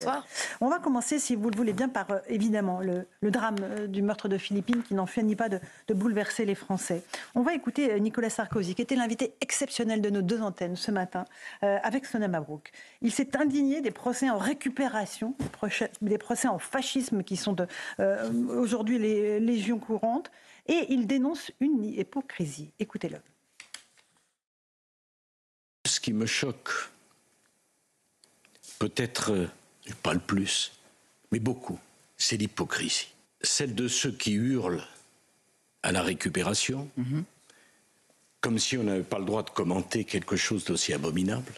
Bonsoir. On va commencer, si vous le voulez bien, par évidemment le drame du meurtre de Philippine qui n'en finit pas de bouleverser les Français. On va écouter Nicolas Sarkozy, qui était l'invité exceptionnel de nos deux antennes ce matin, avec Sonia Mabrouk. Il s'est indigné des procès en récupération, des procès en fascisme qui sont aujourd'hui les légions courantes, et il dénonce une hypocrisie. Écoutez-le. Ce qui me choque, peut-être pas le plus, mais beaucoup, c'est l'hypocrisie. Celle de ceux qui hurlent à la récupération, comme si on n'avait pas le droit de commenter quelque chose d'aussi abominable,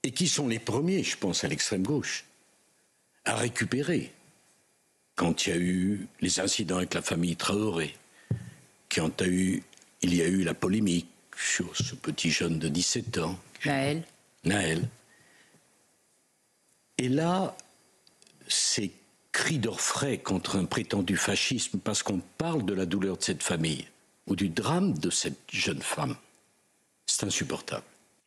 et qui sont les premiers, je pense à l'extrême gauche, à récupérer. Quand il y a eu les incidents avec la famille Traoré, quand il y a eu la polémique sur ce petit jeune de 17 ans, Naël. Et là, ces cris d'orfraie contre un prétendu fascisme, parce qu'on parle de la douleur de cette famille, ou du drame de cette jeune femme, c'est insupportable.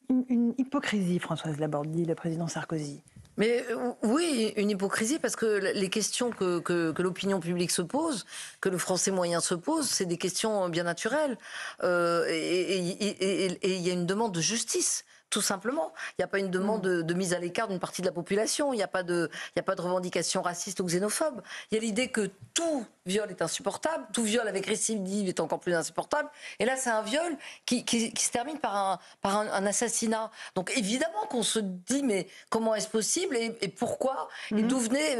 Une hypocrisie, Françoise Laborde, dit le président Sarkozy. Mais oui, une hypocrisie, parce que les questions que l'opinion publique se pose, que le Français moyen se pose, c'est des questions bien naturelles. Et il y a une demande de justice. Tout simplement. Il n'y a pas une demande de mise à l'écart d'une partie de la population. Il n'y a pas de revendication raciste ou xénophobe. Il y a l'idée que tout viol est insupportable. Tout viol avec récidive est encore plus insupportable. Et là, c'est un viol qui se termine par un assassinat. Donc évidemment qu'on se dit, mais comment est-ce possible et pourquoi et d'où venait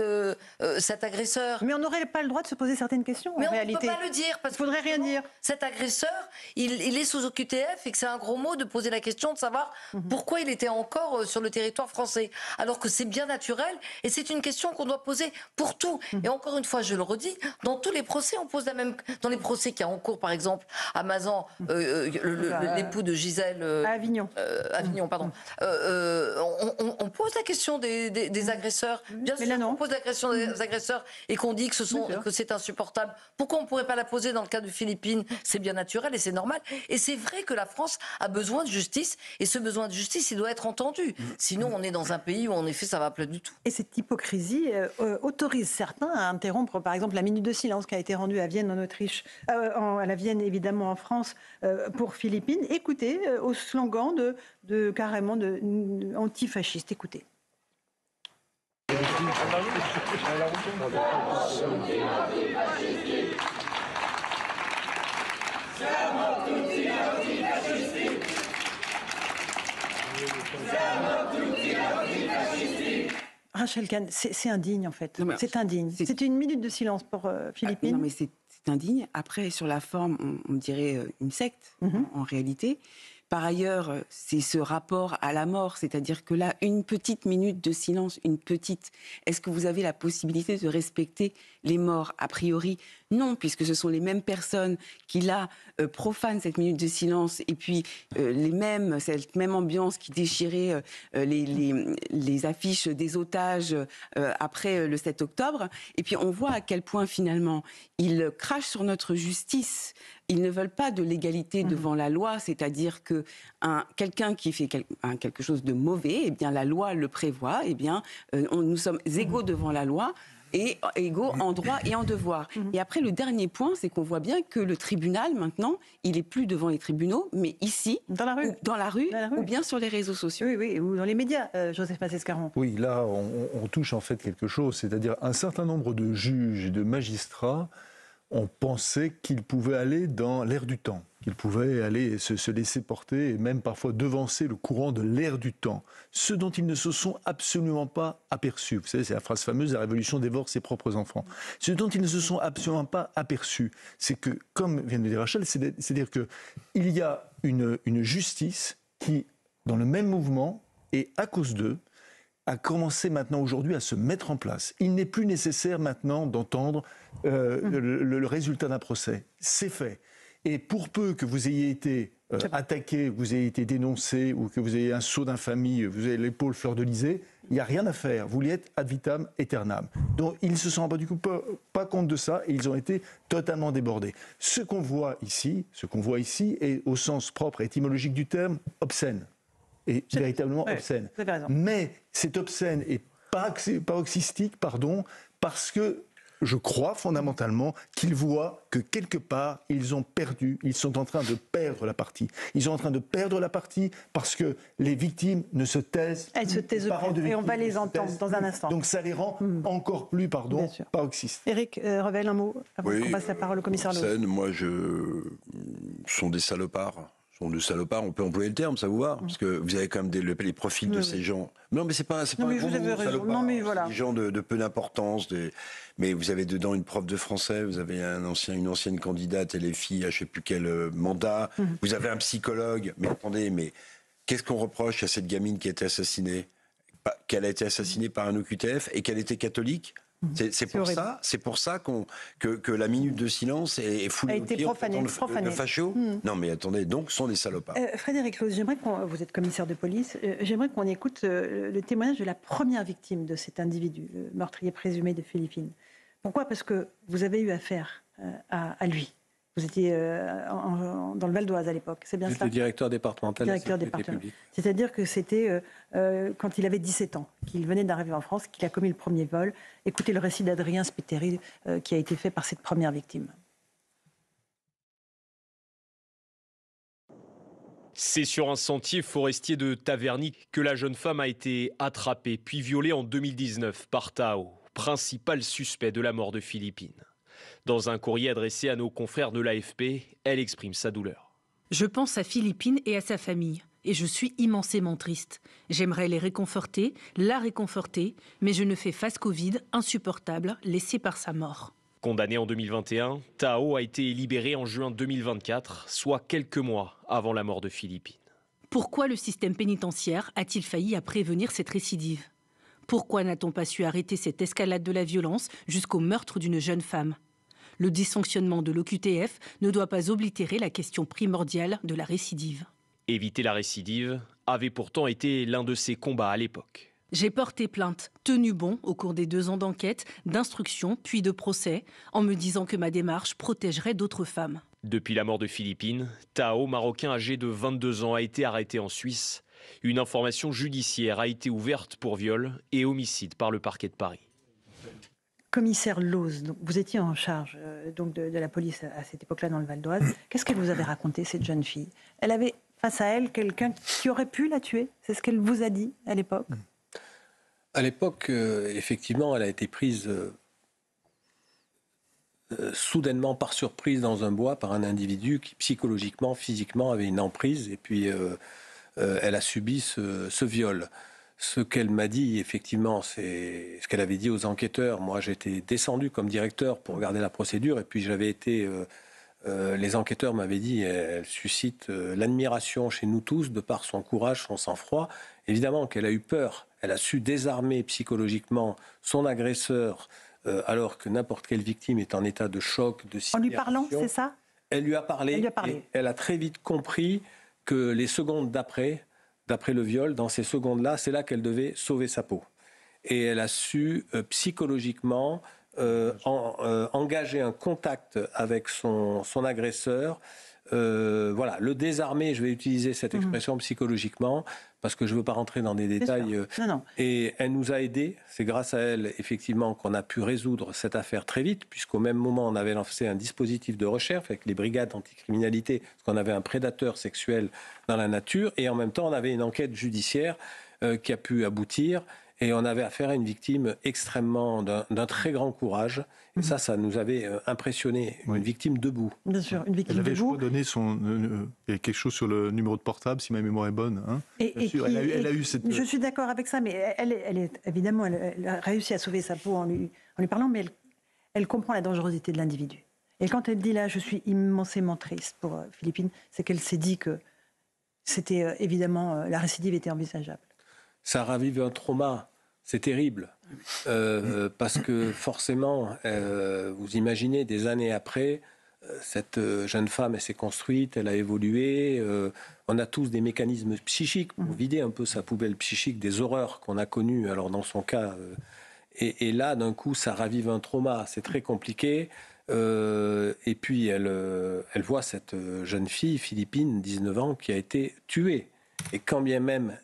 cet agresseur? Mais on n'aurait pas le droit de se poser certaines questions, mais en réalité. Mais on ne peut pas le dire. Parce qu'il ne faudrait rien dire. Cet agresseur, il est sous OQTF et que c'est un gros mot de poser la question de savoir pourquoi il était encore sur le territoire français. Alors que c'est bien naturel et c'est une question qu'on doit poser pour tout. Et encore une fois, je le redis, dans tous les procès, on pose la même... Dans les procès qu'il y a en cours, par exemple, à Mazan, l'époux de Gisèle... à Avignon. Avignon, pardon. On pose la question des agresseurs. Bien sûr, on pose la question des agresseurs et qu'on dit que c'est insupportable. Pourquoi on ne pourrait pas la poser dans le cas de Philippines? C'est bien naturel et c'est normal. Et c'est vrai que la France a besoin de justice et ce besoin de justice, il doit être entendu. Sinon, on est dans un pays où, en effet, ça ne va plus du tout. Et cette hypocrisie autorise certains à interrompre, par exemple, la minute de silence qui a été rendue à Vienne, en Autriche, à la Vienne, évidemment, en France, pour Philippines. Écoutez, au slogan carrément antifasciste. Écoutez. Rachel Kahn, c'est indigne en fait. C'est indigne. C'était une minute de silence pour Philippines. Non mais c'est indigne. Après, sur la forme, on dirait une secte en réalité. Par ailleurs, c'est ce rapport à la mort, c'est-à-dire que là, une petite minute de silence, est-ce que vous avez la possibilité de respecter les morts? A priori, non, puisque ce sont les mêmes personnes qui, là, profanent cette minute de silence, et puis cette même ambiance qui déchirait les affiches des otages après le 7 octobre. Et puis, on voit à quel point, finalement, ils crachent sur notre justice. Ils ne veulent pas de l'égalité devant la loi, c'est-à-dire que quelqu'un qui fait quelque chose de mauvais, eh bien la loi le prévoit, eh bien nous sommes égaux devant la loi et égaux en droit et en devoir. Et après, le dernier point, c'est qu'on voit bien que le tribunal, maintenant, il n'est plus devant les tribunaux, mais ici, dans la rue, ou bien sur les réseaux sociaux. Oui, ou dans les médias, Joseph Massescaron. Oui, là, on touche en fait quelque chose, c'est-à-dire un certain nombre de juges et de magistrats on pensait qu'ils pouvaient aller dans l'air du temps, qu'ils pouvaient aller se laisser porter et même parfois devancer le courant de l'air du temps. Ce dont ils ne se sont absolument pas aperçus. Vous savez, c'est la phrase fameuse, la révolution dévore ses propres enfants. Ce dont ils ne se sont absolument pas aperçus, c'est que, comme vient de le dire Rachel, c'est-à-dire qu'il y a une justice qui, dans le même mouvement, et à cause d'eux, a commencé maintenant aujourd'hui à se mettre en place. Il n'est plus nécessaire maintenant d'entendre le résultat d'un procès. C'est fait. Et pour peu que vous ayez été attaqué, que vous ayez été dénoncé ou que vous ayez un sceau d'infamie, vous avez l'épaule fleurdelysée, il n'y a rien à faire. Vous y êtes ad vitam aeternam. Donc ils ne se sont du coup pas compte de ça et ils ont été totalement débordés. Ce qu'on voit ici est au sens propre et étymologique du terme obscène. Et véritablement obscène. Mais c'est obscène et paroxystique, parce que je crois fondamentalement qu'ils voient que quelque part, ils sont en train de perdre la partie. Ils sont en train de perdre la partie parce que les victimes ne se taisent. Elles se taisent plus, et on va les entendre dans un instant. Donc ça les rend encore plus, paroxystes. Éric Revel, un mot avant qu'on passe la parole au commissaire Loos. Sont des salopards. On peut employer le terme, ça vous va? Parce que vous avez quand même les profils de ces gens. Non, mais c'est pas un mais vous avez raison. Non, mais voilà. Des gens de peu d'importance. Mais vous avez dedans une prof de français, vous avez une ancienne candidate LFI à je sais plus quel mandat. Vous avez un psychologue. Mais attendez, qu'est-ce qu'on reproche à cette gamine qui a été assassinée? Qu'elle a été assassinée par un OQTF et qu'elle était catholique? C'est pour ça que la minute de silence est foulée au pied le facho. Non mais attendez, donc sont des salopards. Frédéric Loos, vous êtes commissaire de police, j'aimerais qu'on écoute le témoignage de la première victime de cet individu, le meurtrier présumé de Philippines. Pourquoi? Parce que vous avez eu affaire à lui. Vous étiez dans le Val d'Oise à l'époque, c'est bien ça? J'étais directeur départemental de la sécurité publique. C'est-à-dire que c'était quand il avait 17 ans, qu'il venait d'arriver en France, qu'il a commis le premier vol. Écoutez le récit d'Adrien Spiteri qui a été fait par cette première victime. C'est sur un sentier forestier de Taverny que la jeune femme a été attrapée puis violée en 2019 par Tao, principal suspect de la mort de Philippine. Dans un courrier adressé à nos confrères de l'AFP, elle exprime sa douleur. Je pense à Philippine et à sa famille, et je suis immensément triste. J'aimerais les réconforter, la réconforter, mais je ne fais face qu'au vide insupportable laissé par sa mort. Condamné en 2021, Tao a été libéré en juin 2024, soit quelques mois avant la mort de Philippine. Pourquoi le système pénitentiaire a-t-il failli à prévenir cette récidive? Pourquoi n'a-t-on pas su arrêter cette escalade de la violence jusqu'au meurtre d'une jeune femme? Le dysfonctionnement de l'OQTF ne doit pas oblitérer la question primordiale de la récidive. Éviter la récidive avait pourtant été l'un de ses combats à l'époque. J'ai porté plainte, tenu bon au cours des 2 ans d'enquête, d'instruction puis de procès, en me disant que ma démarche protégerait d'autres femmes. Depuis la mort de Philippine, Tao, marocain âgé de 22 ans, a été arrêté en Suisse. Une information judiciaire a été ouverte pour viol et homicide par le parquet de Paris. Commissaire Loos, vous étiez en charge de la police à cette époque-là dans le Val d'Oise. Qu'est-ce qu'elle vous avait raconté, cette jeune fille? Elle avait face à elle quelqu'un qui aurait pu la tuer? C'est ce qu'elle vous a dit à l'époque? À l'époque, effectivement, elle a été prise soudainement par surprise dans un bois par un individu qui psychologiquement, physiquement avait une emprise et puis elle a subi ce viol. Ce qu'elle m'a dit, effectivement, c'est ce qu'elle avait dit aux enquêteurs. Moi, j'étais descendu comme directeur pour regarder la procédure et puis j'avais été... les enquêteurs m'avaient dit elle suscite l'admiration chez nous tous de par son courage, son sang-froid. Évidemment qu'elle a eu peur. Elle a su désarmer psychologiquement son agresseur alors que n'importe quelle victime est en état de choc, de sidération. En lui parlant, c'est ça? Elle lui a parlé. Elle lui a parlé. Et elle a très vite compris que les secondes d'après le viol, dans ces secondes-là, c'est là qu'elle devait sauver sa peau. Et elle a su psychologiquement engager un contact avec son agresseur. Voilà, le désarmer, je vais utiliser cette expression psychologiquement, parce que je ne veux pas rentrer dans des détails. Non. Et elle nous a aidés. C'est grâce à elle, effectivement, qu'on a pu résoudre cette affaire très vite, puisqu'au même moment, on avait lancé un dispositif de recherche avec les brigades anticriminalité, parce qu'on avait un prédateur sexuel dans la nature, et en même temps, on avait une enquête judiciaire qui a pu aboutir. Et on avait affaire à une victime extrêmement d'un très grand courage. Et ça nous avait impressionné. Une victime debout. Bien sûr, une victime debout. Elle avait, je crois, donné quelque chose sur le numéro de portable, si ma mémoire est bonne. Hein. Elle a eu cette... Je suis d'accord avec ça, mais évidemment, elle a réussi à sauver sa peau en lui parlant, mais elle comprend la dangerosité de l'individu. Et quand elle dit là, je suis immensément triste pour Philippine, c'est qu'elle s'est dit que c'était évidemment, la récidive était envisageable. Ça ravive un trauma. C'est terrible, parce que forcément, vous imaginez, des années après, cette jeune femme, elle s'est construite, elle a évolué, on a tous des mécanismes psychiques pour vider un peu sa poubelle psychique des horreurs qu'on a connues, alors dans son cas, et là, d'un coup, ça ravive un trauma, c'est très compliqué, et puis elle voit cette jeune fille, Philippine, 19 ans, qui a été tuée, et quand bien même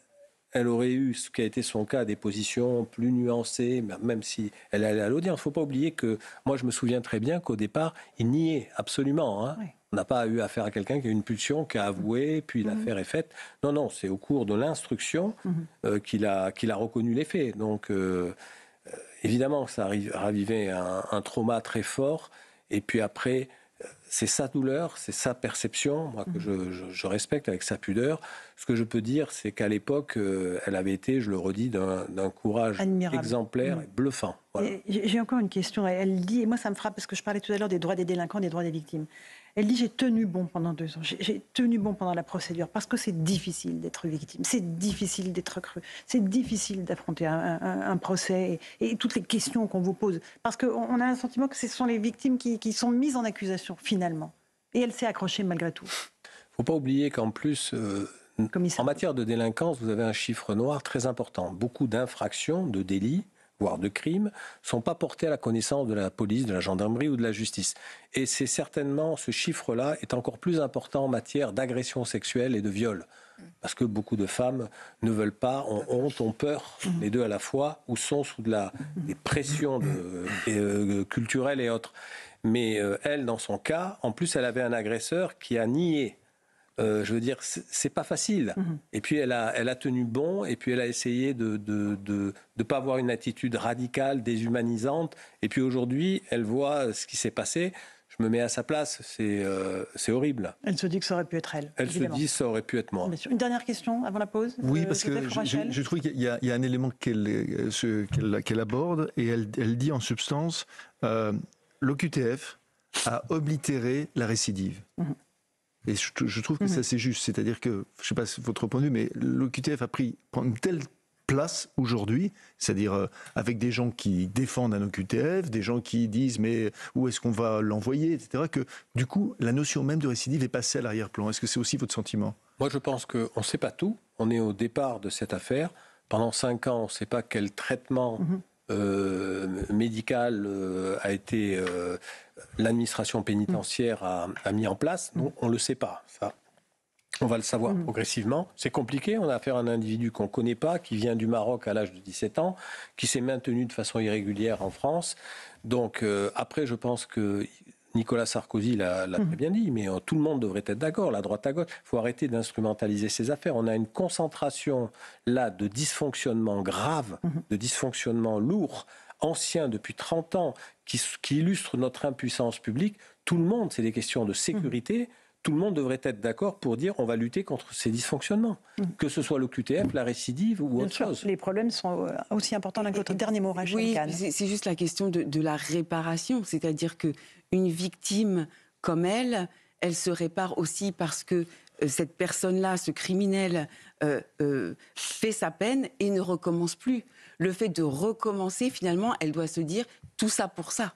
elle aurait eu, ce qui a été son cas, des positions plus nuancées, même si elle allait à l'audience. Il ne faut pas oublier que, moi je me souviens très bien qu'au départ, il niait absolument. Hein. Oui. On n'a pas eu affaire à quelqu'un qui a eu une pulsion, qui a avoué, puis l'affaire est faite. Non, c'est au cours de l'instruction qu'il a reconnu les faits. Donc, évidemment, ça ravivait un trauma très fort. Et puis après, c'est sa douleur, c'est sa perception, moi, que je respecte avec sa pudeur. Ce que je peux dire, c'est qu'à l'époque, elle avait été, je le redis, d'un courage admirable, exemplaire et bluffant. Voilà. J'ai encore une question. Elle dit, et moi ça me frappe parce que je parlais tout à l'heure des droits des délinquants, des droits des victimes. Elle dit, j'ai tenu bon pendant 2 ans, j'ai tenu bon pendant la procédure, parce que c'est difficile d'être victime, c'est difficile d'être cru, c'est difficile d'affronter un procès et toutes les questions qu'on vous pose. Parce qu'on a un sentiment que ce sont les victimes qui sont mises en accusation, finalement. Et elle s'est accrochée malgré tout. Il ne faut pas oublier qu'en plus, en matière de délinquance, vous avez un chiffre noir très important. Beaucoup d'infractions, de délits, voire de crimes, ne sont pas portés à la connaissance de la police, de la gendarmerie ou de la justice. Et c'est certainement, ce chiffre-là est encore plus important en matière d'agression sexuelle et de viol. Parce que beaucoup de femmes ne veulent pas, ont honte, ont peur, les deux à la fois, ou sont sous des pressions culturelles et autres. Mais elle, dans son cas, en plus, elle avait un agresseur qui a nié. Je veux dire, c'est pas facile. Et puis elle a tenu bon, et puis elle a essayé de pas avoir une attitude radicale, déshumanisante. Et puis aujourd'hui, elle voit ce qui s'est passé. Je me mets à sa place, c'est horrible. Elle se dit que ça aurait pu être elle. Elle évidemment. Se dit que ça aurait pu être moi. Une dernière question avant la pause. Oui, parce que je trouve qu'il y a un élément qu'elle aborde, et elle dit en substance, l'OQTF a oblitéré la récidive. Et je trouve que c'est assez juste. C'est-à-dire que, je ne sais pas votre point de vue, mais l'OQTF a pris une telle place aujourd'hui, c'est-à-dire avec des gens qui défendent un OQTF, des gens qui disent mais où est-ce qu'on va l'envoyer, etc., que du coup, la notion même de récidive est passée à l'arrière-plan. Est-ce que c'est aussi votre sentiment ? Moi, je pense qu'on ne sait pas tout. On est au départ de cette affaire. Pendant 5 ans, on ne sait pas quel traitement médical a été... l'administration pénitentiaire a mis en place. Non, on ne le sait pas, ça. On va le savoir progressivement. C'est compliqué, on a affaire à un individu qu'on ne connaît pas, qui vient du Maroc à l'âge de 17 ans, qui s'est maintenu de façon irrégulière en France. Donc après, je pense que Nicolas Sarkozy l'a très bien dit, mais tout le monde devrait être d'accord, la droite à gauche. Il faut arrêter d'instrumentaliser ces affaires. On a une concentration là de dysfonctionnements graves, de dysfonctionnements lourds, anciens depuis 30 ans, qui illustrent notre impuissance publique. Tout le monde, c'est des questions de sécurité. Tout le monde devrait être d'accord pour dire on va lutter contre ces dysfonctionnements. Que ce soit l'OQTF, la récidive ou autre chose. Les problèmes sont aussi importants l'un que l'autre. Dernier mot, Rachel Kahn. Oui, c'est juste la question de la réparation. C'est-à-dire qu'une victime comme elle se répare aussi parce que cette personne-là, ce criminel, fait sa peine et ne recommence plus. Le fait de recommencer, finalement, elle doit se dire tout ça pour ça.